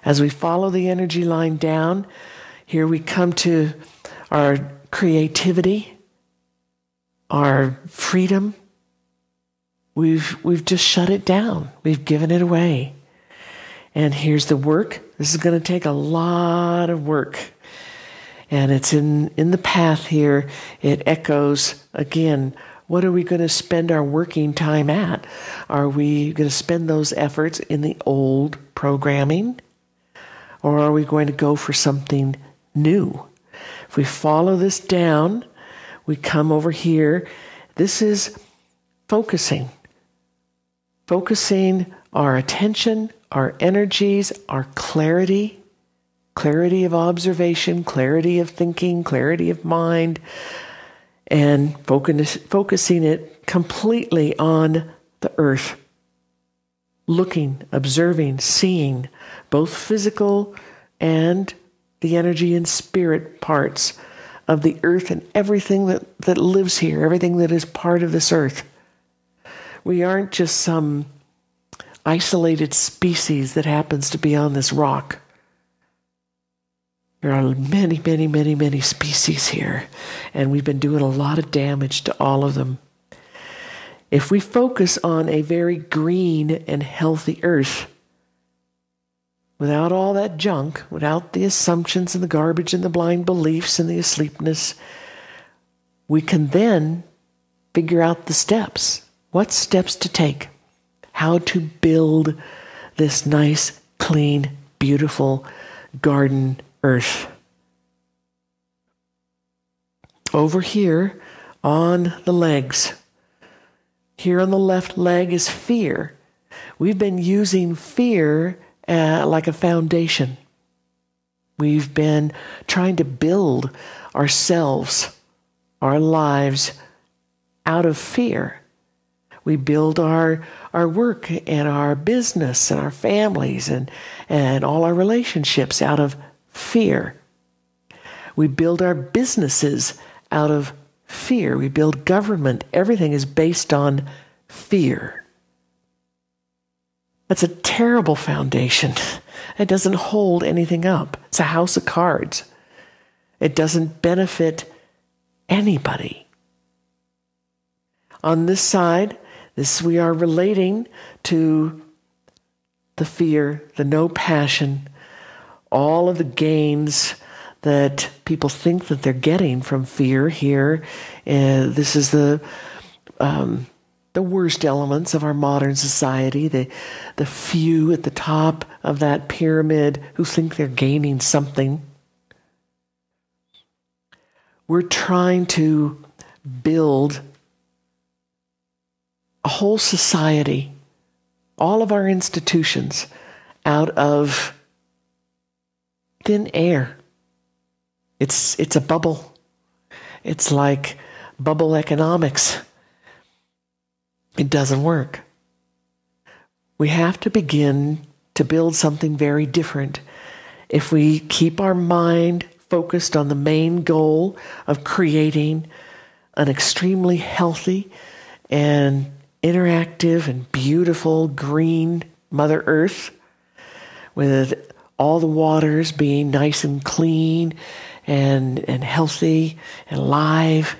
As we follow the energy line down, here we come to our creativity, our freedom. We've just shut it down. We've given it away. And here's the work. This is going to take a lot of work. And it's in the path here. It echoes again. What are we going to spend our working time at? Are we going to spend those efforts in the old programming? Or are we going to go for something new? If we follow this down, we come over here. This is focusing. Focusing our attention, our energies, our clarity of observation, clarity of thinking, clarity of mind, and focusing it completely on the earth. Looking, observing, seeing, both physical and the energy and spirit parts of the earth and everything that lives here, everything that is part of this earth. We aren't just some isolated species that happens to be on this rock. There are many, many, many, many species here, and we've been doing a lot of damage to all of them. If we focus on a very green and healthy earth, without all that junk, without the assumptions and the garbage and the blind beliefs and the asleepness, we can then figure out the steps. What steps to take? How to build this nice, clean, beautiful garden earth. Over here on the legs, here on the left leg is fear. We've been using fear like a foundation. We've been trying to build ourselves, our lives, out of fear. We build our work and our business and our families and all our relationships out of fear. We build our businesses out of fear. We build government. Everything is based on fear. That's a terrible foundation. It doesn't hold anything up. It's a house of cards. It doesn't benefit anybody. On this side, we are relating to the fear, the no passion, all of the gains that people think that they're getting from fear here. This is the worst elements of our modern society, the few at the top of that pyramid who think they're gaining something. We're trying to build a whole society, all of our institutions, out of thin air. It's a bubble. It's like bubble economics. It doesn't work. We have to begin to build something very different. If we keep our mind focused on the main goal of creating an extremely healthy and interactive and beautiful green Mother Earth, with all the waters being nice and clean and healthy and live,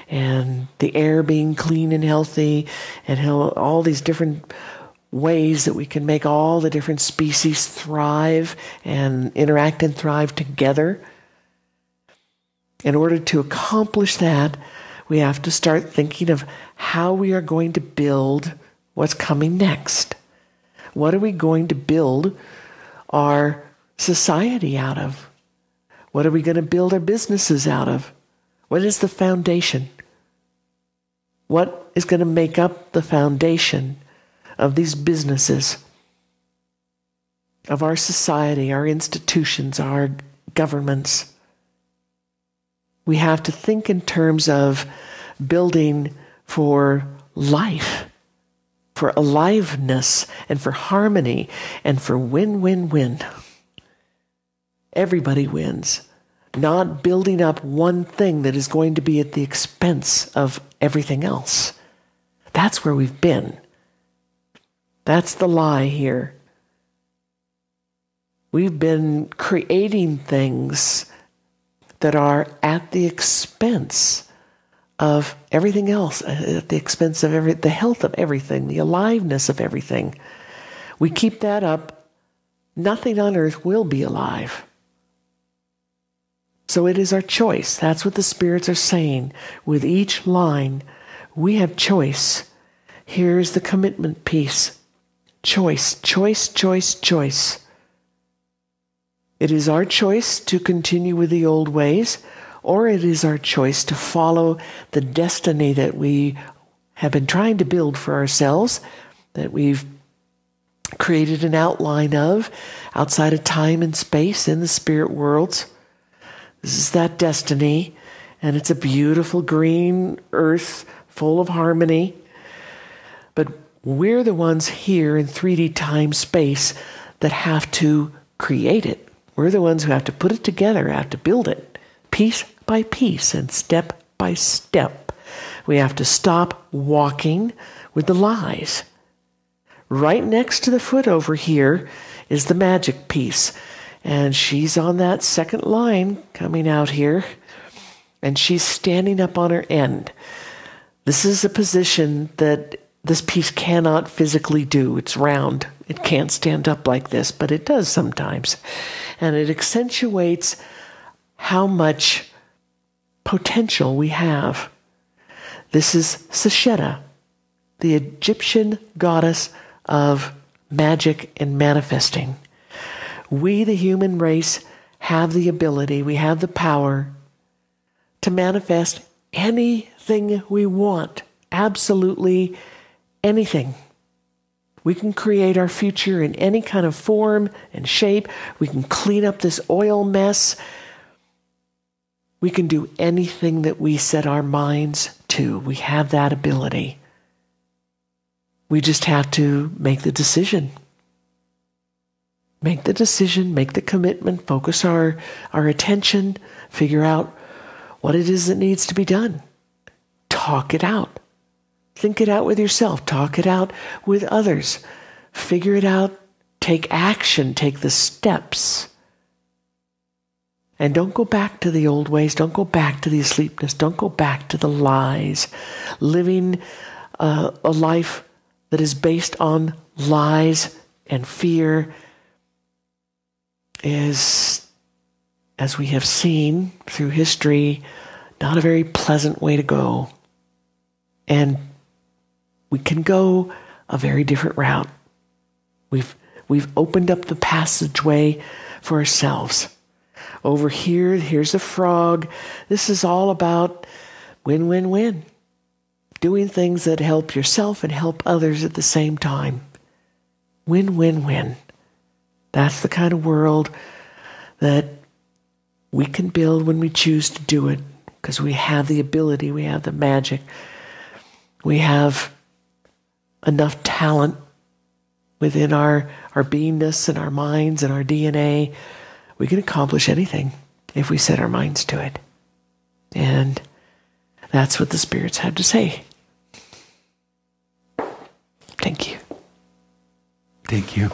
and the air being clean and healthy, and all these different ways that we can make all the different species thrive and interact and thrive together. In order to accomplish that, we have to start thinking of how we are going to build what's coming next. What are we going to build our society out of? What are we going to build our businesses out of? What is the foundation? What is going to make up the foundation of these businesses, of our society, our institutions, our governments? We have to think in terms of building for life, for aliveness, and for harmony, and for win-win-win. Everybody wins. Not building up one thing that is going to be at the expense of everything else. That's where we've been. That's the lie here. We've been creating things that are at the expense of everything else, at the expense of the health of everything, the aliveness of everything. We keep that up, nothing on earth will be alive. So it is our choice. That's what the spirits are saying. With each line, we have choice. Here's the commitment piece. Choice, choice, choice, choice. It is our choice to continue with the old ways, or it is our choice to follow the destiny that we have been trying to build for ourselves, that we've created an outline of outside of time and space in the spirit worlds. This is that destiny, and it's a beautiful green earth full of harmony. But we're the ones here in 3D time space that have to create it. We're the ones who have to put it together, have to build it piece by piece and step by step. We have to stop walking with the lies. Right next to the foot over here is the magic piece. And she's on that second line coming out here. And she's standing up on her end. This is a position that this piece cannot physically do. It's round. It can't stand up like this, but it does sometimes. And it accentuates how much potential we have. This is Sesheta, the Egyptian goddess of magic and manifesting. We, the human race, have the ability, we have the power to manifest anything we want. Absolutely anything. We can create our future in any kind of form and shape. We can clean up this oil mess. We can do anything that we set our minds to. We have that ability. We just have to make the decision. Make the decision, make the commitment, focus our attention, figure out what it is that needs to be done. Talk it out. Think it out with yourself. Talk it out with others. Figure it out. Take action. Take the steps. And don't go back to the old ways. Don't go back to the asleepness. Don't go back to the lies. Living a life that is based on lies and fear is, as we have seen through history, not a very pleasant way to go. And we can go a very different route. We've opened up the passageway for ourselves. Over here, here's a frog. This is all about win-win-win. Doing things that help yourself and help others at the same time. Win-win-win. That's the kind of world that we can build when we choose to do it, because we have the ability, we have the magic, we have enough talent within our beingness and our minds and our DNA. We can accomplish anything if we set our minds to it. And that's what the spirits have to say. Thank you. Thank you.